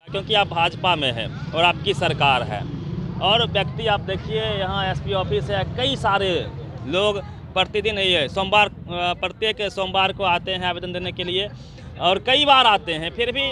क्योंकि आप भाजपा में हैं और आपकी सरकार है। और व्यक्ति आप देखिए यहाँ एसपी ऑफिस है, कई सारे लोग प्रतिदिन ये प्रत्येक सोमवार को आते हैं आवेदन देने के लिए और कई बार आते हैं, फिर भी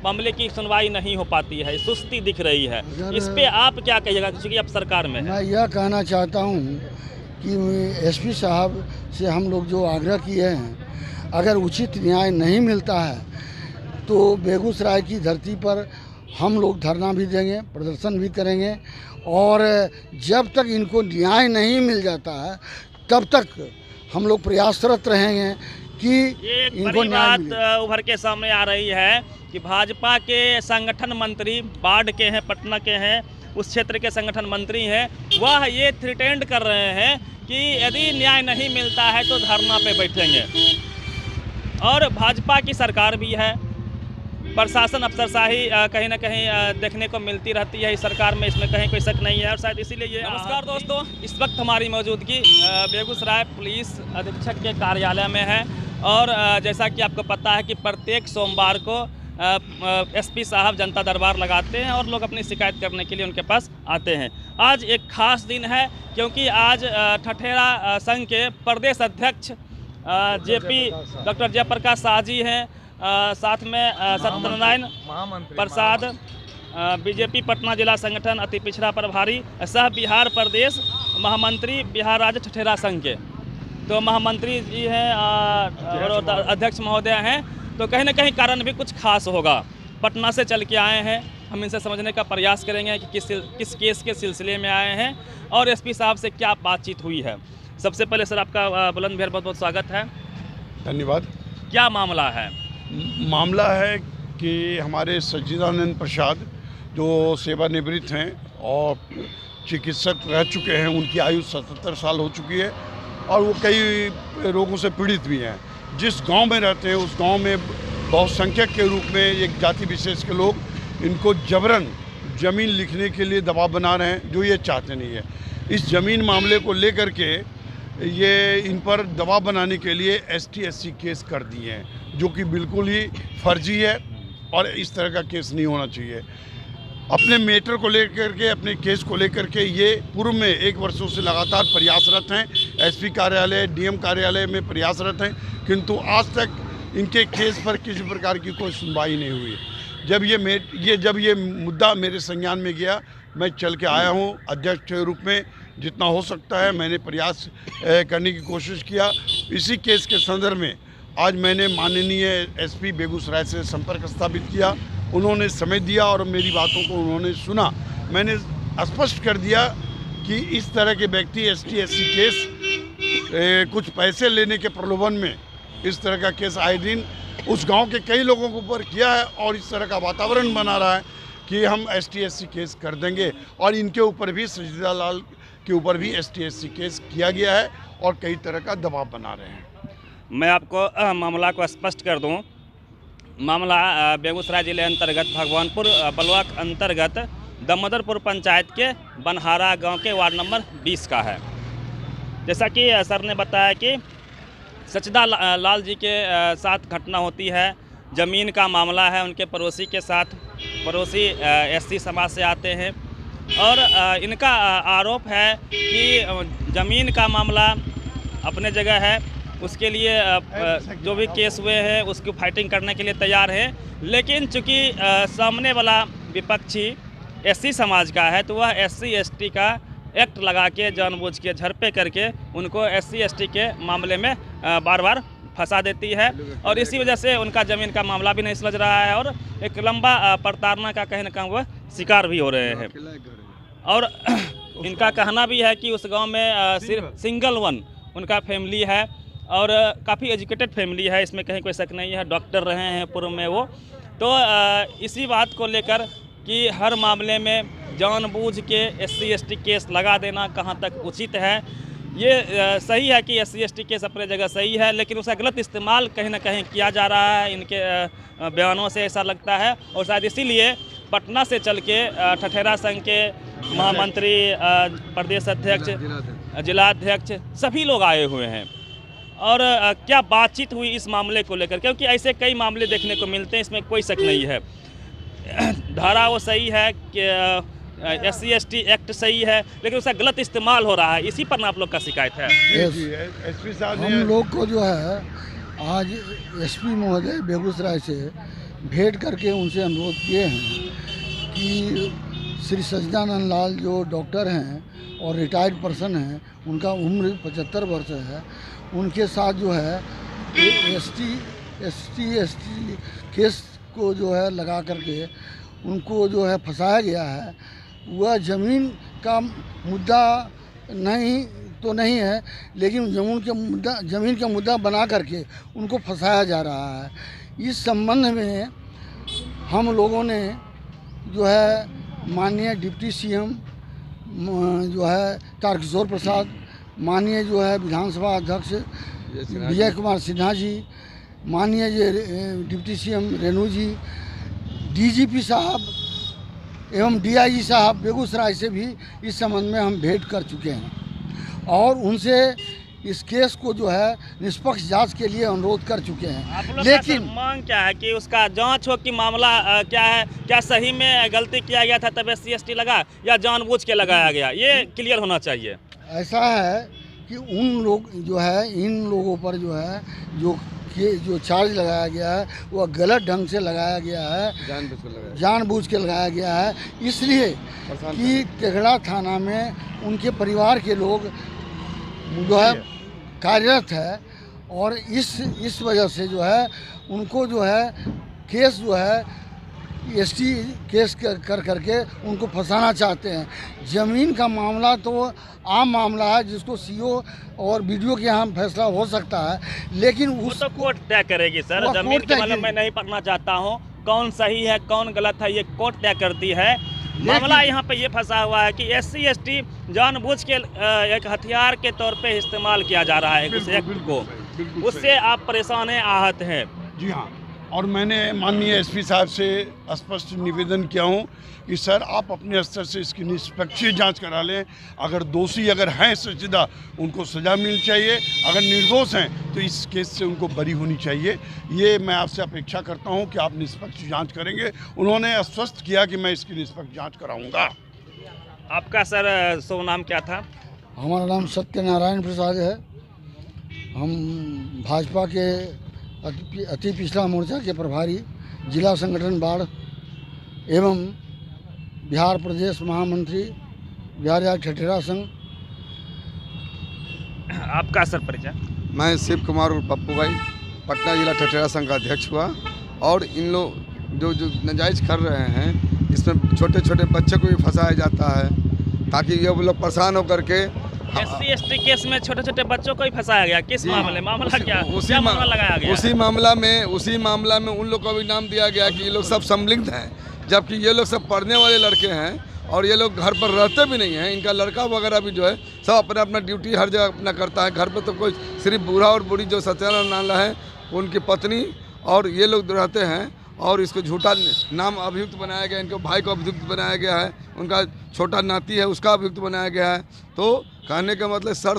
मामले की सुनवाई नहीं हो पाती है, सुस्ती दिख रही है। इस पे आप क्या कहिएगा, क्योंकि आप सरकार में हैं? मैं यह कहना चाहता हूँ कि एसपी साहब से हम लोग जो आग्रह किए हैं, अगर उचित न्याय नहीं मिलता है तो बेगूसराय की धरती पर हम लोग धरना भी देंगे, प्रदर्शन भी करेंगे और जब तक इनको न्याय नहीं मिल जाता है तब तक हम लोग प्रयासरत रहेंगे कि एक इनको बड़ी न्याय बात मिले। उभर के सामने आ रही है कि भाजपा के संगठन मंत्री बाढ़ के हैं, पटना के हैं, उस क्षेत्र के संगठन मंत्री हैं, वह ये थ्रेटेंड कर रहे हैं कि यदि न्याय नहीं मिलता है तो धरना पे बैठेंगे। और भाजपा की सरकार भी है, प्रशासन अफसरशाही कहीं ना कहीं देखने को मिलती रहती है इस सरकार में, इसमें कहीं कोई शक नहीं है और शायद इसीलिए ये। नमस्कार दोस्तों, इस वक्त हमारी मौजूदगी बेगूसराय पुलिस अधीक्षक के कार्यालय में है और जैसा कि आपको पता है कि प्रत्येक सोमवार को एसपी साहब जनता दरबार लगाते हैं और लोग अपनी शिकायत करने के लिए उनके पास आते हैं। आज एक खास दिन है क्योंकि आज ठठेरा संघ के प्रदेश अध्यक्ष जेपी डॉक्टर जयप्रकाश शाह जी हैं, साथ में सत्यनारायण प्रसाद बीजेपी पटना जिला संगठन अति पिछड़ा प्रभारी सह बिहार प्रदेश महामंत्री बिहार राज्य ठठेरा संघ के, तो महामंत्री जी हैं और अध्यक्ष महोदय हैं। तो कहीं ना कहीं कारण भी कुछ खास होगा। पटना से चल के आए हैं, हम इनसे समझने का प्रयास करेंगे कि किस केस के सिलसिले में आए हैं और एसपी साहब से क्या बातचीत हुई है। सबसे पहले सर आपका बुलंद बिहार बहुत बहुत स्वागत है। धन्यवाद। क्या मामला है? मामला है कि हमारे सच्चिदानंद प्रसाद जो सेवानिवृत्त हैं और चिकित्सक रह चुके हैं, उनकी आयु 77 साल हो चुकी है और वो कई रोगों से पीड़ित भी हैं। जिस गांव में रहते हैं उस गांव में बहुसंख्यक के रूप में एक जाति विशेष के लोग इनको जबरन ज़मीन लिखने के लिए दबाव बना रहे हैं, जो ये चाहते नहीं है। इस ज़मीन मामले को लेकर के ये इन पर दबाव बनाने के लिए ST/SC केस कर दिए हैं, जो कि बिल्कुल ही फर्जी है और इस तरह का केस नहीं होना चाहिए। अपने मैटर को लेकर के, अपने केस को लेकर के ये पूर्व में 1 वर्षों से लगातार प्रयासरत हैं। SP कार्यालय, DM कार्यालय में प्रयासरत हैं, किंतु आज तक इनके केस पर किसी प्रकार की कोई सुनवाई नहीं हुई। जब ये मुद्दा मेरे संज्ञान में गया, मैं चल के आया हूँ अध्यक्ष के रूप में। जितना हो सकता है मैंने प्रयास करने की कोशिश किया। इसी केस के संदर्भ में आज मैंने माननीय SP बेगूसराय से संपर्क स्थापित किया। उन्होंने समय दिया और मेरी बातों को उन्होंने सुना। मैंने स्पष्ट कर दिया कि इस तरह के व्यक्ति ST/SC केस कुछ पैसे लेने के प्रलोभन में इस तरह का केस आए दिन उस गांव के कई लोगों के ऊपर किया है और इस तरह का वातावरण बना रहा है कि हम ST/SC केस कर देंगे। और इनके ऊपर भी, सचिदा लाल के ऊपर भी ST/SC केस किया गया है और कई तरह का दबाव बना रहे हैं। मैं आपको मामला को स्पष्ट कर दूं। मामला बेगूसराय जिले अंतर्गत भगवानपुर ब्लॉक अंतर्गत दामोदरपुर पंचायत के बनहारा गांव के वार्ड नंबर 20 का है। जैसा कि सर ने बताया कि सचिदा लाल जी के साथ घटना होती है, ज़मीन का मामला है, उनके पड़ोसी के साथ, पड़ोसी SC समाज से आते हैं और इनका आरोप है कि ज़मीन का मामला अपने जगह है, उसके लिए जो भी केस हुए हैं उसकी फाइटिंग करने के लिए तैयार है। लेकिन चूंकि सामने वाला विपक्षी SC समाज का है तो वह SC/ST का एक्ट लगा के जानबूझ के झड़पे करके उनको SC/ST के मामले में बार बार फंसा देती है और इसी वजह से उनका ज़मीन का मामला भी नहीं सुलझ रहा है और एक लंबा प्रताड़ना का कहीं ना कहीं वह शिकार भी हो रहे हैं। और इनका कहना भी है कि उस गांव में सिर्फ सिंगल वन उनका फैमिली है और काफ़ी एजुकेटेड फैमिली है, इसमें कहीं कोई शक नहीं है, डॉक्टर रहे हैं पूर्व में वो। तो इसी बात को लेकर कि हर मामले में जानबूझ के SC/ST केस लगा देना कहाँ तक उचित है। ये सही है कि SC/ST केस अपने जगह सही है, लेकिन उसका गलत इस्तेमाल कहीं ना कहीं किया जा रहा है, इनके बयानों से ऐसा लगता है। और शायद इसीलिए पटना से चल के ठठेरा संघ के महामंत्री, प्रदेश अध्यक्ष, जिलाध्यक्ष सभी लोग आए हुए हैं। और क्या बातचीत हुई इस मामले को लेकर, क्योंकि ऐसे कई मामले देखने को मिलते हैं, इसमें कोई शक नहीं है। धारा वो सही है कि SC/ST एक्ट सही है, लेकिन उसका गलत इस्तेमाल हो रहा है, इसी पर ना आप लोग का शिकायत है। एसपी साहब हम लोग को जो है आज एसपी महोदय बेगूसराय से भेंट करके उनसे अनुरोध किए हैं कि श्री सच्चिदानंद लाल जो डॉक्टर हैं और रिटायर्ड पर्सन हैं, उनका उम्र 75 वर्ष है, उनके साथ जो है ST केस को जो है लगा करके उनको जो है फंसाया गया है। वह ज़मीन का मुद्दा नहीं है, लेकिन ज़मीन का मुद्दा बना करके उनको फंसाया जा रहा है। इस संबंध में हम लोगों ने जो है माननीय डिप्टी CM जो है तारकिशोर प्रसाद, माननीय जो है विधानसभा अध्यक्ष विजय कुमार सिन्हा जी, माननीय डिप्टी CM रेणु जी, DGP साहब एवं DIG साहब बेगूसराय से भी इस संबंध में हम भेंट कर चुके हैं और उनसे इस केस को जो है निष्पक्ष जांच के लिए अनुरोध कर चुके हैं। लेकिन मांग क्या है कि उसका जांच हो कि मामला क्या है, क्या सही में गलती किया गया था तब SC/ST लगा या जानबूझ के लगाया गया, ये क्लियर होना चाहिए। ऐसा है कि उन लोग जो है इन लोगों पर जो है जो चार्ज लगाया गया है वह गलत ढंग से लगाया गया है, जानबूझ के लगाया गया है, इसलिए कि तेघड़ा थाना में उनके परिवार के लोग जो है कार्यरत है और इस वजह से जो है उनको जो है केस जो है ST केस कर करके उनको फंसाना चाहते हैं। ज़मीन का मामला तो आम मामला है जिसको CO और BDO के यहाँ फैसला हो सकता है, लेकिन उस तो कोर्ट तय करेगी सर। जमीन के मतलब मैं नहीं पढ़ना चाहता हूँ, कौन सही है कौन गलत है ये कोर्ट तय करती है। मामला यहाँ पे ये फंसा हुआ है कि SC/ST जानबूझ के एक हथियार के तौर पे इस्तेमाल किया जा रहा है उस एक्ट को, उससे आप परेशान हैं, आहत हैं। जी हाँ, और मैंने माननीय SP साहब से स्पष्ट निवेदन किया हूँ कि सर आप अपने स्तर से इसकी निष्पक्ष जांच करा लें। अगर दोषी अगर हैं संजीदा उनको सज़ा मिलनी चाहिए, अगर निर्दोष हैं तो इस केस से उनको बरी होनी चाहिए। ये मैं आपसे अपेक्षा करता हूँ कि आप निष्पक्ष जांच करेंगे। उन्होंने आश्वस्त किया कि मैं इसकी निष्पक्ष जांच कराऊँगा। आपका सर शुभ नाम क्या था? हमारा नाम सत्यनारायण प्रसाद है। हम भाजपा के अति पिछड़ा मोर्चा के प्रभारी, जिला संगठन बाढ़ एवं बिहार प्रदेश महामंत्री बिहार राज्य ठठेरा संघ। आपका सर परिचय? मैं शिव कुमार और पप्पू भाई पटना जिला ठठेरा संघ का अध्यक्ष हुआ। और इन लोग जो नाजायज़ कर रहे हैं इसमें छोटे छोटे बच्चे को भी फंसाया जाता है ताकि ये लोग परेशान होकर के SC/ST केस में छोटे छोटे बच्चों को ही फंसाया गया। किस मामले? मामला क्या मामला लगाया गया? उसी मामला में उन लोग को भी नाम दिया गया कि ये लोग सब संलिग्न हैं, जबकि ये लोग सब पढ़ने वाले लड़के हैं और ये लोग घर पर रहते भी नहीं हैं। इनका लड़का वगैरह भी जो है सब अपना ड्यूटी हर जगह अपना करता है। घर पर तो कोई सिर्फ बूढ़ा और बूढ़ी जो सत्यानंद नाला है उनकी पत्नी और ये लोग रहते हैं और इसको झूठा नाम अभियुक्त बनाया गया। इनके भाई को अभियुक्त बनाया गया है, उनका छोटा नाती है उसका अभियुक्त बनाया गया है। तो कहने का मतलब सर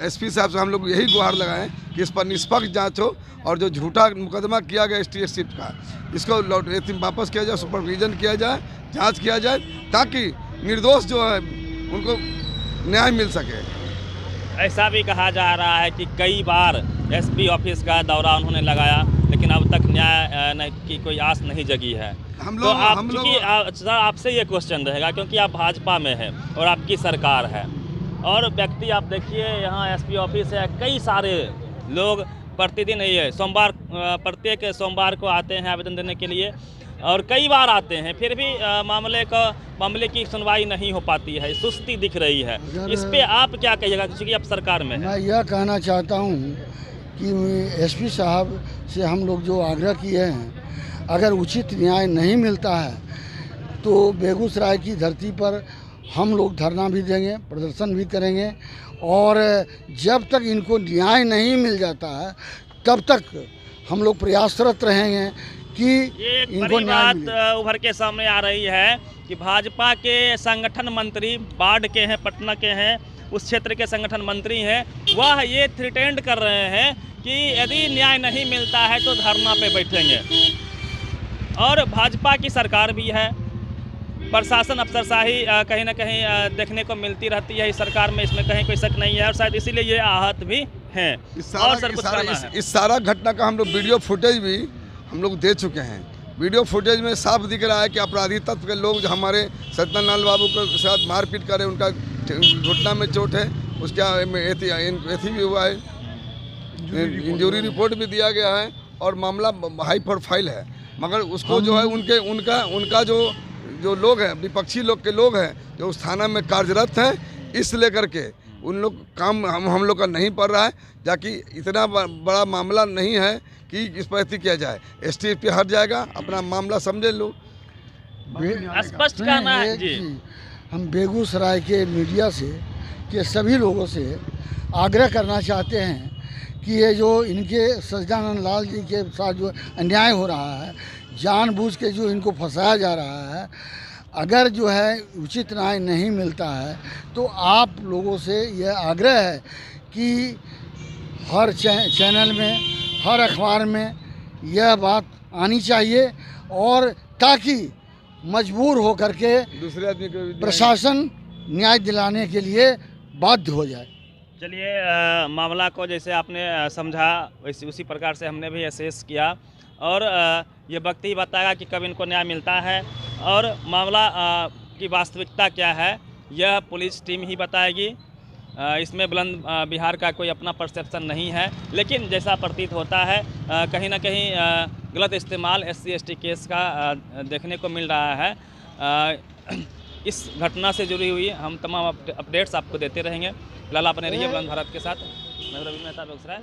SP साहब से हम लोग यही गुहार लगाएं कि इस पर निष्पक्ष जांच हो और जो झूठा मुकदमा किया गया ST/ST का इसको वापस किया जाए, सुपरविजन किया जाए, जांच किया जाए ताकि निर्दोष जो है उनको न्याय मिल सके। ऐसा भी कहा जा रहा है कि कई बार SP ऑफिस का दौरा उन्होंने लगाया लेकिन अब तक न्याय की कोई आस नहीं जगी है। तो आपसे ये क्वेश्चन रहेगा क्योंकि आप भाजपा में है और आपकी सरकार है और व्यक्ति आप देखिए यहाँ SP ऑफिस है, कई सारे लोग प्रतिदिन प्रत्येक सोमवार को आते हैं आवेदन देने के लिए और कई बार आते हैं, फिर भी मामले की सुनवाई नहीं हो पाती है, सुस्ती दिख रही है। इस पे आप क्या कहिएगा क्योंकि आप सरकार में हैं? मैं यह कहना चाहता हूँ कि SP साहब से हम लोग जो आग्रह किए हैं, अगर उचित न्याय नहीं मिलता है तो बेगूसराय की धरती पर हम लोग धरना भी देंगे, प्रदर्शन भी करेंगे और जब तक इनको न्याय नहीं मिल जाता है तब तक हम लोग प्रयासरत रहेंगे कि इनको न्याय मिले। बात उभर के सामने आ रही है कि भाजपा के संगठन मंत्री बाढ़ के हैं, पटना के हैं, उस क्षेत्र के संगठन मंत्री हैं, वह ये थ्रेटेंड कर रहे हैं कि यदि न्याय नहीं मिलता है तो धरना पे बैठेंगे। और भाजपा की सरकार भी है, प्रशासन अफसरशाही कहीं ना कहीं देखने को मिलती रहती है इस सरकार में, इसमें कहीं कोई शक नहीं है, और शायद इसीलिए ये आहत भी हैं। और सर कुछ कहना है? इस सारा घटना का हम लोग वीडियो फुटेज भी हम लोग दे चुके हैं। वीडियो फुटेज में साफ दिख रहा है कि अपराधी तत्व के लोग जो हमारे सत्यनारायण बाबू के साथ मारपीट करे, उनका घुटना में चोट है, उसका एथी भी हुआ है, इंजरी रिपोर्ट भी दिया गया है और मामला हाई प्रोफाइल है। मगर उसको जो है उनका जो लोग हैं, विपक्षी लोग के लोग हैं जो उस थाना में कार्यरत हैं, इस लेकर के उन लोग काम हम लोग का नहीं पड़ रहा है, जाकि इतना बड़ा मामला नहीं है कि इस पर एथी किया जाए। एसटी पे हट जाएगा, अपना मामला समझे लो। स्पष्ट कहना है जी। हम बेगूसराय के मीडिया से के सभी लोगों से आग्रह करना चाहते हैं कि ये जो इनके सच्चिदानंद लाल जी के साथ जो अन्याय हो रहा है, जानबूझ के जो इनको फंसाया जा रहा है, अगर जो है उचित न्याय नहीं मिलता है तो आप लोगों से यह आग्रह है कि हर चैनल में, हर अखबार में यह बात आनी चाहिए, और ताकि मजबूर हो करके दूसरे आदमी को प्रशासन न्याय दिलाने के लिए बाध्य हो जाए। चलिए, मामला को जैसे आपने समझा वैसे उसी प्रकार से हमने भी असेस किया, और ये वक्त ही बताएगा कि कब इनको न्याय मिलता है, और मामला की वास्तविकता क्या है यह पुलिस टीम ही बताएगी। इसमें बुलंद बिहार का कोई अपना परसेप्शन नहीं है, लेकिन जैसा प्रतीत होता है कहीं ना कहीं गलत इस्तेमाल SC ST केस का देखने को मिल रहा है। इस घटना से जुड़ी हुई हम तमाम अपडेट्स आपको देते रहेंगे। फिलहाल अपने रहिए बुलंद भारत के साथ। मैं रवि मेहता, बेगूसराय।